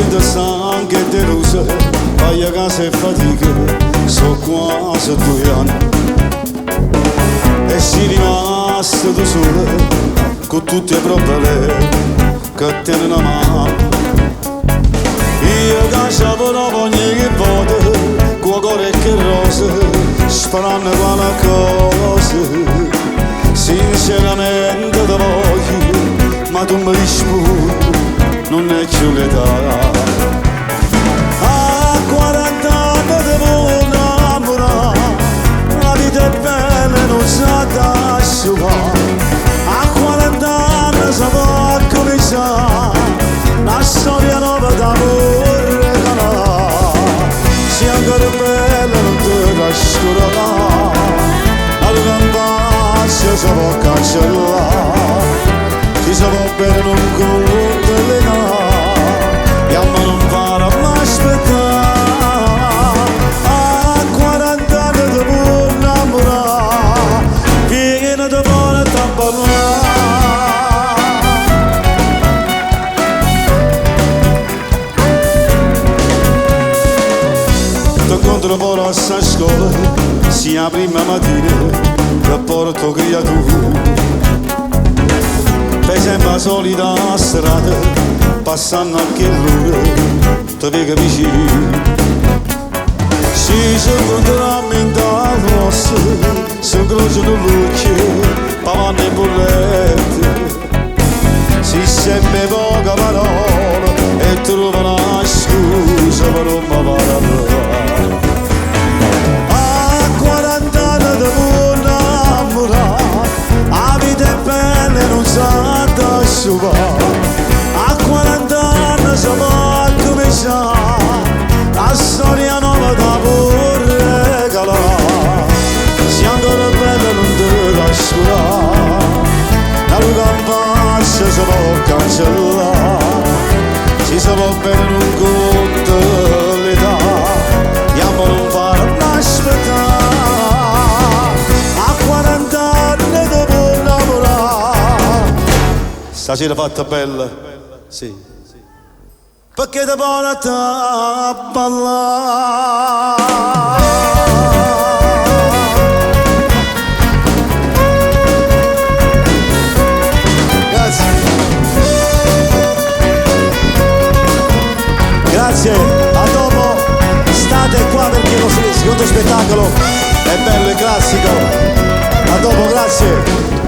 de sangue e delusa, paia casa e fatica, so quasi 2 anni. E sei rimasto da sola, con tutti i problemi che tieni una mano. Io cacciavo la ogni volta, con il cuore che rosa, sperando qualcosa. Sinceramente te voglio, ma tu mi rispondi, non è più l'età. A 40 anni devo innamorare, la vita è bella e non sa da asciugare. A 40 anni si può cominciare una storia nuova d'amore regalare. Se ancora bella non te trascurare, alla campagna si può cancellare. Chi si può bene non conta le no, e a me non farà mai aspettare. A 40 anni ti può innamorare, piena di buona da parlare. Ti incontro poi a scuola, sia la prima mattina che porto creatura. Fai sempre la solita strada, passando anche l'ora, ti vedo vicino. Si incontriamo in tal nostro, si incrociano l'occhio, pavanno e bollette. Si sente poca parola e trova una scusa per non mi parlare. A 40 anni ti può innamorare, la vita è bella e non sa da asciugare. A 40 anni si può cominciare la storia nuova da può regalare. Se ancora bella non te trascurare, la campagna si può cancellare. Si può bene non conta l'età, e a me non farà mai aspettare. A 40 anni ti può innamorare. Stasera fatta bella, sì, perché ti porta a ballare. Grazie, a dopo, state qua perché il secondo spettacolo è bello e classico. A dopo, grazie.